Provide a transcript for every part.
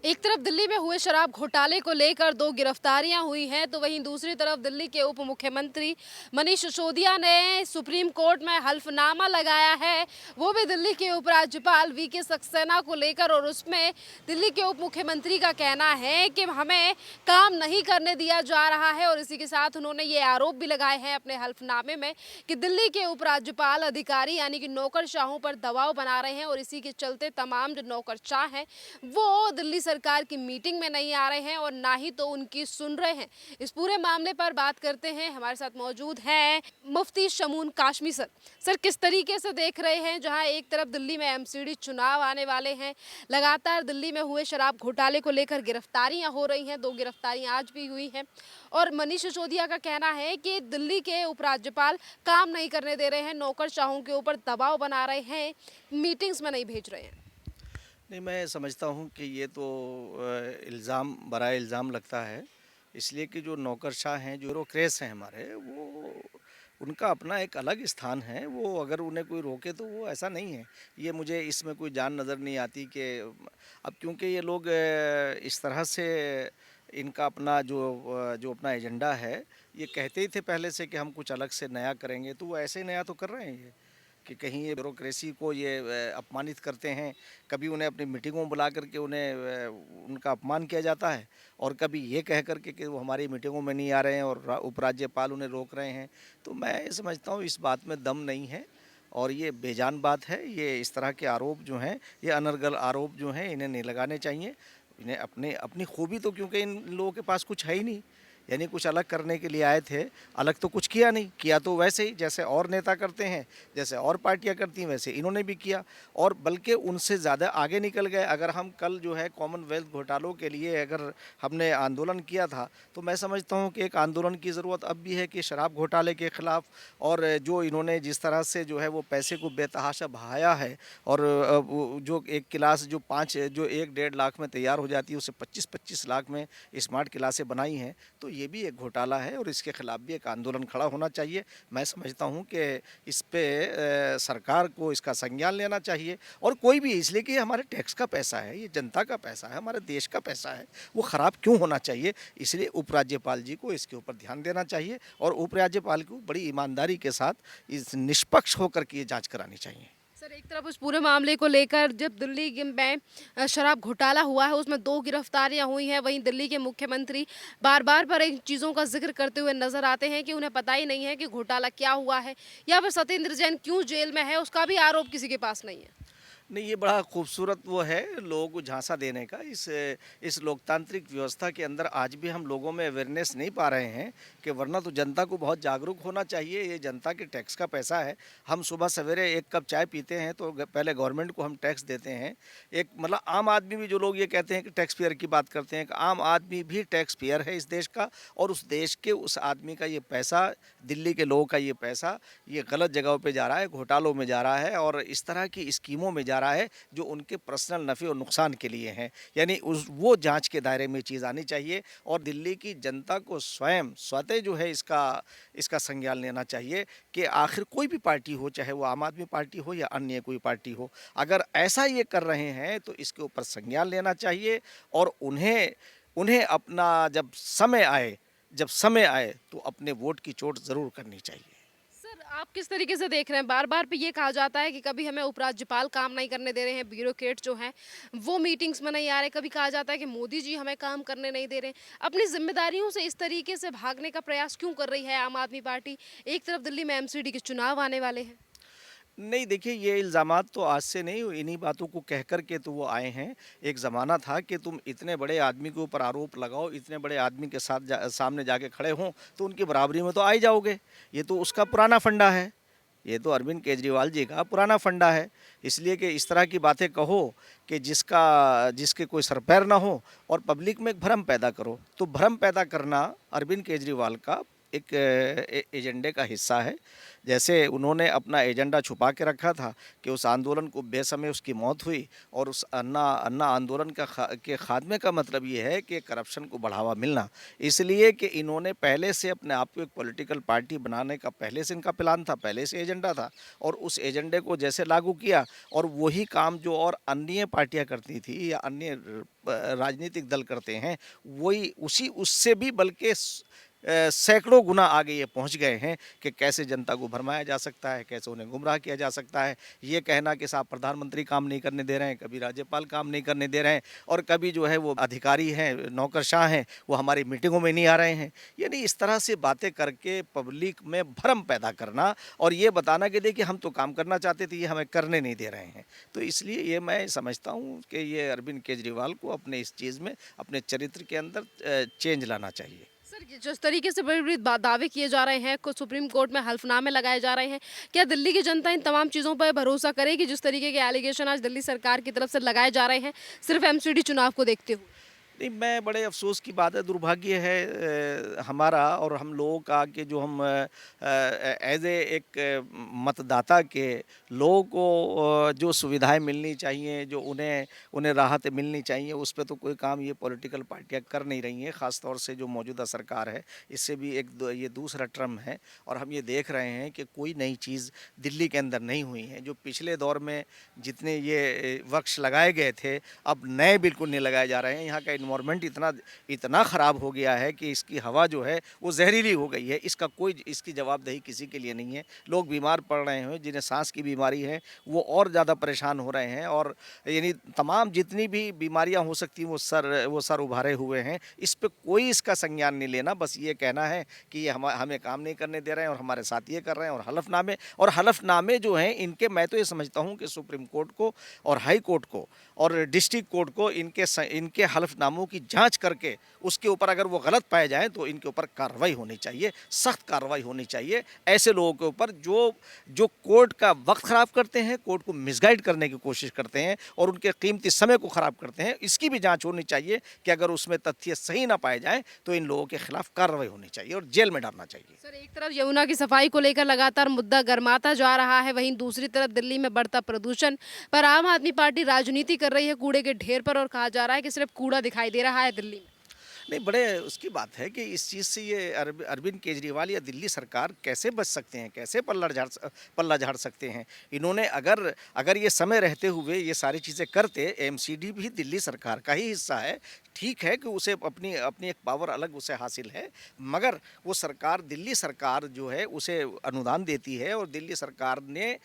एक तरफ दिल्ली में हुए शराब घोटाले को लेकर 2 गिरफ्तारियां हुई हैं, तो वहीं दूसरी तरफ दिल्ली के उप मुख्यमंत्री मनीष सिसोदिया ने सुप्रीम कोर्ट में हल्फनामा लगाया है। वो भी दिल्ली के उपराज्यपाल वीके सक्सेना को लेकर, और उसमें दिल्ली के उप मुख्यमंत्री का कहना है कि हमें काम नहीं करने दिया जा रहा है। और इसी के साथ उन्होंने ये आरोप भी लगाए हैं अपने हल्फनामे में कि दिल्ली के उपराज्यपाल अधिकारी यानी कि नौकरशाहों पर दबाव बना रहे हैं, और इसी के चलते तमाम जो नौकरशाह हैं वो दिल्ली सरकार की मीटिंग में नहीं आ रहे हैं और ना ही तो उनकी सुन रहे हैं। इस पूरे मामले पर बात करते हैं, हमारे साथ मौजूद हैं मुफ्ती शमून काशमी सर। सर, किस तरीके से देख रहे हैं, जहां एक तरफ दिल्ली में एमसीडी चुनाव आने वाले हैं, लगातार दिल्ली में हुए शराब घोटाले को लेकर गिरफ्तारियां हो रही हैं, 2 गिरफ्तारियां आज भी हुई हैं, और मनीष सिसोदिया का कहना है कि दिल्ली के उपराज्यपाल काम नहीं करने दे रहे हैं, नौकरशाहों के ऊपर दबाव बना रहे हैं, मीटिंग्स में नहीं भेज रहे हैं। नहीं, मैं समझता हूँ कि ये तो इल्ज़ाम बराए इल्ज़ाम लगता है। इसलिए कि जो नौकरशाह हैं, जो ब्यूरोक्रेट्स हैं हमारे, वो उनका अपना एक अलग स्थान है। वो अगर उन्हें कोई रोके तो वो ऐसा नहीं है। ये मुझे इसमें कोई जान नज़र नहीं आती कि अब क्योंकि ये लोग इस तरह से इनका अपना जो अपना एजेंडा है, ये कहते ही थे पहले से कि हम कुछ अलग से नया करेंगे, तो वो ऐसे ही नया तो कर रहे हैं ये। कि कहीं ये ब्यूरोक्रेसी को ये अपमानित करते हैं, कभी उन्हें अपनी मीटिंगों में बुला करके उन्हें उनका अपमान किया जाता है, और कभी ये कह करके कि वो हमारी मीटिंगों में नहीं आ रहे हैं और उपराज्यपाल उन्हें रोक रहे हैं। तो मैं ये समझता हूँ इस बात में दम नहीं है, और ये बेजान बात है। ये इस तरह के आरोप जो हैं, ये अनर्गल आरोप जो हैं, इन्हें नहीं लगाने चाहिए। इन्हें अपनी खूबी तो, क्योंकि इन लोगों के पास कुछ है ही नहीं, यानी कुछ अलग करने के लिए आए थे, अलग तो कुछ किया नहीं। किया तो वैसे ही जैसे और नेता करते हैं, जैसे और पार्टियां करती हैं, वैसे इन्होंने भी किया, और बल्कि उनसे ज़्यादा आगे निकल गए। अगर हम कल जो है कॉमनवेल्थ घोटालों के लिए अगर हमने आंदोलन किया था, तो मैं समझता हूं कि एक आंदोलन की ज़रूरत अब भी है कि शराब घोटाले के ख़िलाफ़, और जो इन्होंने जिस तरह से जो है वो पैसे को बेतहाशा बहाया है, और जो एक क्लास जो 1-1.5 लाख में तैयार हो जाती है, उसे 25-25 लाख में स्मार्ट क्लासें बनाई हैं, तो ये भी एक घोटाला है, और इसके खिलाफ भी एक आंदोलन खड़ा होना चाहिए। मैं समझता हूँ कि इस पे सरकार को इसका संज्ञान लेना चाहिए, और कोई भी, इसलिए कि ये हमारे टैक्स का पैसा है, ये जनता का पैसा है, हमारे देश का पैसा है, वो ख़राब क्यों होना चाहिए। इसलिए उपराज्यपाल जी को इसके ऊपर ध्यान देना चाहिए, और उपराज्यपाल को बड़ी ईमानदारी के साथ इस निष्पक्ष होकर के ये जाँच करानी चाहिए। सर, एक तरफ उस पूरे मामले को लेकर जब दिल्ली में शराब घोटाला हुआ है, उसमें 2 गिरफ्तारियां हुई हैं, वहीं दिल्ली के मुख्यमंत्री बार-बार पर इन चीज़ों का ज़िक्र करते हुए नज़र आते हैं कि उन्हें पता ही नहीं है कि घोटाला क्या हुआ है, या फिर सत्येंद्र जैन क्यों जेल में है, उसका भी आरोप किसी के पास नहीं है। नहीं, ये बड़ा खूबसूरत वो है लोगों को झांसा देने का। इस लोकतांत्रिक व्यवस्था के अंदर आज भी हम लोगों में अवेयरनेस नहीं पा रहे हैं, कि वरना तो जनता को बहुत जागरूक होना चाहिए। ये जनता के टैक्स का पैसा है। हम सुबह सवेरे 1 कप चाय पीते हैं तो पहले गवर्नमेंट को हम टैक्स देते हैं। एक मतलब आम आदमी भी, जो लोग ये कहते हैं कि टैक्स पेयर की बात करते हैं, कि आम आदमी भी टैक्स पेयर है इस देश का, और उस देश के उस आदमी का ये पैसा, दिल्ली के लोगों का ये पैसा, ये गलत जगहों पे जा रहा है, घोटालों में जा रहा है, और इस तरह की स्कीमों में जा रहा है जो उनके पर्सनल नफ़े और नुकसान के लिए हैं। यानी उस वो जांच के दायरे में चीज़ आनी चाहिए, और दिल्ली की जनता को स्वतः जो है इसका संज्ञान लेना चाहिए कि आखिर कोई भी पार्टी हो, चाहे वो आम आदमी पार्टी हो या अन्य कोई पार्टी हो, अगर ऐसा ये कर रहे हैं तो इसके ऊपर संज्ञान लेना चाहिए, और उन्हें उन्हें अपना जब समय आए तो अपने वोट की चोट ज़रूर करनी चाहिए। सर, आप किस तरीके से देख रहे हैं? बार-बार पे ये कहा जाता है कि कभी हमें उपराज्यपाल काम नहीं करने दे रहे हैं, ब्यूरोक्रेट जो हैं, वो मीटिंग्स में नहीं आ रहे। कभी कहा जाता है कि मोदी जी हमें काम करने नहीं दे रहे। अपनी ज़िम्मेदारियों से इस तरीके से भागने का प्रयास क्यों कर रही है आम आदमी पार्टी? एक तरफ दिल्ली में एमसीडी के चुनाव आने वाले हैं। नहीं, देखिए, ये इल्ज़ामात तो आज से नहीं, इन्हीं बातों को कह कर के तो वो आए हैं। एक ज़माना था कि तुम इतने बड़े आदमी के ऊपर आरोप लगाओ, इतने बड़े आदमी के साथ सामने जाके खड़े हों, तो उनकी बराबरी में तो आ ही जाओगे। ये तो उसका पुराना फंडा है। ये तो अरविंद केजरीवाल जी का पुराना फंडा है। इसलिए कि इस तरह की बातें कहो कि जिसके कोई सर पैर ना हो, और पब्लिक में एक भ्रम पैदा करो। तो भ्रम पैदा करना अरविंद केजरीवाल का एक एजेंडे का हिस्सा है। जैसे उन्होंने अपना एजेंडा छुपा के रखा था कि उस आंदोलन को बेसमय उसकी मौत हुई, और उस अन्ना आंदोलन के खात्मे का मतलब ये है कि करप्शन को बढ़ावा मिलना। इसलिए कि इन्होंने पहले से अपने आप को एक पॉलिटिकल पार्टी बनाने का पहले से इनका प्लान था, पहले से एजेंडा था, और उस एजेंडे को जैसे लागू किया, और वही काम जो और अन्य पार्टियां करती थी या अन्य राजनीतिक दल करते हैं, वही उसी उससे भी बल्कि सैकड़ों गुना आगे ये पहुंच गए हैं कि कैसे जनता को भरमाया जा सकता है, कैसे उन्हें गुमराह किया जा सकता है। ये कहना कि साहब प्रधानमंत्री काम नहीं करने दे रहे हैं, कभी राज्यपाल काम नहीं करने दे रहे हैं, और कभी जो है वो अधिकारी हैं, नौकरशाह हैं, वो हमारी मीटिंगों में नहीं आ रहे हैं। यानी इस तरह से बातें करके पब्लिक में भ्रम पैदा करना, और ये बताना कि देखिए हम तो काम करना चाहते थे, ये हमें करने नहीं दे रहे हैं। तो इसलिए ये मैं समझता हूँ कि ये अरविंद केजरीवाल को अपने इस चीज़ में, अपने चरित्र के अंदर चेंज लाना चाहिए। सर, ये जिस तरीके से बड़े-बड़े दावे किए जा रहे हैं, कुछ सुप्रीम कोर्ट में हल्फनामे लगाए जा रहे हैं, क्या दिल्ली की जनता इन तमाम चीज़ों पर भरोसा करेगी जिस तरीके के एलिगेशन आज दिल्ली सरकार की तरफ से लगाए जा रहे हैं, सिर्फ एमसीडी चुनाव को देखते हुए? नहीं, मैं बड़े अफ़सोस की बात है, दुर्भाग्य है हमारा और हम लोगों का कि जो हम एज़ ए एक मतदाता के लोगों को जो सुविधाएं मिलनी चाहिए, जो उन्हें उन्हें राहतें मिलनी चाहिए, उस पे तो कोई काम ये पॉलिटिकल पार्टियां कर नहीं रही हैं। ख़ास तौर से जो मौजूदा सरकार है, इससे भी ये दूसरा टर्म है, और हम ये देख रहे हैं कि कोई नई चीज़ दिल्ली के अंदर नहीं हुई है। जो पिछले दौर में जितने ये वृक्ष लगाए गए थे, अब नए बिल्कुल नहीं लगाए जा रहे हैं। यहाँ का इन्वायरमेंट इतना ख़राब हो गया है कि इसकी हवा जो है वो जहरीली हो गई है। इसकी जवाबदेही किसी के लिए नहीं है। लोग बीमार पड़ रहे हैं, जिन्हें सांस की बीमारी है वो और ज़्यादा परेशान हो रहे हैं, और यानी तमाम जितनी भी बीमारियां हो सकती हैं वो सर उभारे हुए हैं। इस पे कोई इसका संज्ञान नहीं लेना, बस ये कहना है कि ये हमें काम नहीं करने दे रहे हैं और हमारे साथ ये कर रहे हैं, और हलफनामे जो हैं इनके, मैं तो ये समझता हूँ कि सुप्रीम कोर्ट को और हाई कोर्ट को और डिस्ट्रिक्ट कोर्ट को इनके हलफनामों की जांच करके उसके ऊपर अगर वो गलत पाए जाएं तो इनके ऊपर कार्रवाई होनी चाहिए, सख्त कार्रवाई होनी चाहिए ऐसे लोगों के ऊपर जो कोर्ट का वक्त ख़राब करते हैं, कोर्ट को मिसगाइड करने की कोशिश करते हैं और उनके कीमती समय को ख़राब करते हैं। इसकी भी जांच होनी चाहिए कि अगर उसमें तथ्य सही ना पाए जाएं तो इन लोगों के खिलाफ कार्रवाई होनी चाहिए और जेल में डालना चाहिए। सर, एक तरफ यमुना की सफाई को लेकर लगातार मुद्दा गर्माता जा रहा है, वहीं दूसरी तरफ दिल्ली में बढ़ता प्रदूषण पर आम आदमी पार्टी राजनीति कर रही है कूड़े के ढेर पर, और कहा जा रहा है कि सिर्फ कूड़ा दिखाई दे रहा है दिल्ली में। नहीं, बड़े उसकी बात है कि इस चीज़ से ये अरविंद केजरीवाल या दिल्ली सरकार कैसे बच सकते हैं, कैसे पल्ला झाड़ सकते हैं। इन्होंने अगर ये समय रहते हुए ये सारी चीज़ें करते, एमसीडी भी दिल्ली सरकार का ही हिस्सा है। ठीक है कि उसे अपनी अपनी एक पावर अलग उसे हासिल है, मगर वो सरकार, दिल्ली सरकार जो है उसे अनुदान देती है, और दिल्ली सरकार ने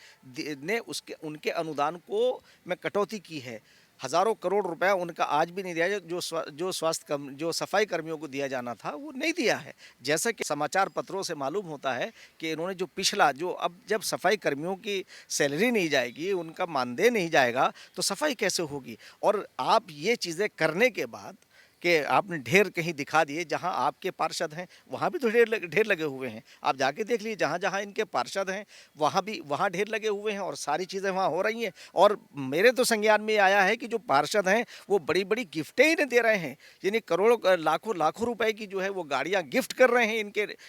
उनके अनुदान को में कटौती की है। हज़ारों करोड़ रुपया उनका आज भी नहीं दिया है, जो सफाई कर्मियों को दिया जाना था वो नहीं दिया है। जैसा कि समाचार पत्रों से मालूम होता है कि इन्होंने जो पिछला, जो अब जब सफाई कर्मियों की सैलरी नहीं जाएगी, उनका मानदेय नहीं जाएगा, तो सफाई कैसे होगी। और आप ये चीज़ें करने के बाद कि आपने ढेर कहीं दिखा दिए, जहां आपके पार्षद हैं वहां भी तो ढेर लगे हुए हैं। आप जाके देख लीजिए, जहां जहां इनके पार्षद हैं वहां ढेर लगे हुए हैं, और सारी चीज़ें वहां हो रही हैं। और मेरे तो संज्ञान में आया है कि जो पार्षद हैं वो बड़ी बड़ी गिफ्टें इन्हें दे रहे हैं, यानी करोड़ों लाखों लाखों रुपए की जो है वो गाड़ियाँ गिफ्ट कर रहे हैं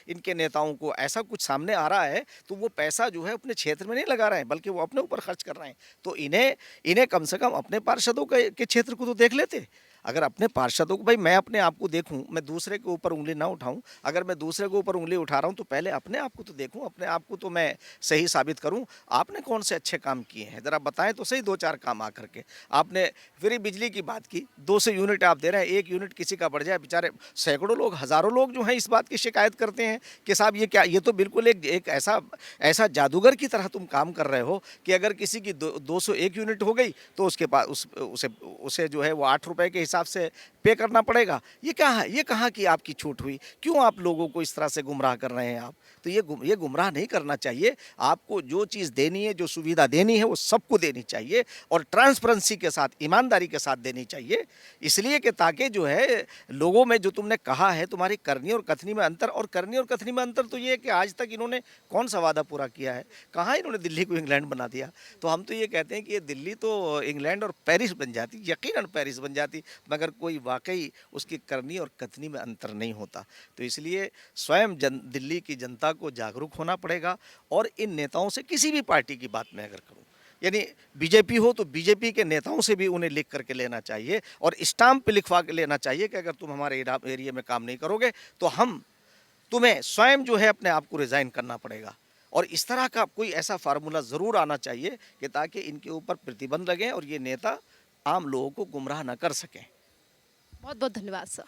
इनके नेताओं को। ऐसा कुछ सामने आ रहा है, तो वो पैसा जो है अपने क्षेत्र में नहीं लगा रहे हैं, बल्कि वो अपने ऊपर खर्च कर रहे हैं। तो इन्हें कम से कम अपने पार्षदों के क्षेत्र को तो देख लेते। अगर अपने पार्षदों को, भाई मैं अपने आप को देखूं, मैं दूसरे के ऊपर उंगली ना उठाऊं। अगर मैं दूसरे के ऊपर उंगली उठा रहा हूं तो पहले अपने आप को तो देखूं, अपने आप को तो मैं सही साबित करूं। आपने कौन से अच्छे काम किए हैं ज़रा बताएं तो सही, 2-4 काम आकर के। आपने फ्री बिजली की बात की, 200 यूनिट आप दे रहे हैं, 1 यूनिट किसी का बढ़ जाए, बेचारे सैकड़ों लोग, हज़ारों लोग जो हैं इस बात की शिकायत करते हैं कि साहब ये क्या, ये तो बिल्कुल एक ऐसा जादूगर की तरह तुम काम कर रहे हो कि अगर किसी की 201 यूनिट हो गई तो उसके पास उसे जो है वो 8 रुपये के हिसाब से पे करना पड़ेगा। ये क्या है, ये कहाँ की आपकी छूट हुई। क्यों आप लोगों को इस तरह से गुमराह कर रहे हैं आप। तो ये गुमराह नहीं करना चाहिए। आपको जो चीज़ देनी है, जो सुविधा देनी है, वो सबको देनी चाहिए, और ट्रांसपेरेंसी के साथ, ईमानदारी के साथ देनी चाहिए। इसलिए कि ताकि जो है लोगों में, जो तुमने कहा है तुम्हारी करनी और कथनी में अंतर, और करनी और कथनी में अंतर तो ये है कि आज तक इन्होंने कौन सा वादा पूरा किया है। कहाँ इन्होंने दिल्ली को इंग्लैंड बना दिया। तो हम तो ये कहते हैं कि ये दिल्ली तो इंग्लैंड और पेरिस बन जाती, यकीनन पेरिस बन जाती। मगर कोई वाकई उसकी करनी और कथनी में अंतर नहीं होता। तो इसलिए स्वयं दिल्ली की जनता को जागरूक होना पड़ेगा और इन नेताओं से, किसी भी पार्टी की बात मैं अगर करूँ, यानी बीजेपी हो तो बीजेपी के नेताओं से भी उन्हें लिख करके लेना चाहिए और स्टाम्प पे लिखवा के लेना चाहिए कि अगर तुम हमारे एरिया में काम नहीं करोगे तो हम तुम्हें स्वयं जो है अपने आप को रिज़ाइन करना पड़ेगा। और इस तरह का कोई ऐसा फार्मूला ज़रूर आना चाहिए कि ताकि इनके ऊपर प्रतिबंध लगें और ये नेता आम लोगों को गुमराह न कर सकें। बहुत बहुत धन्यवाद सर।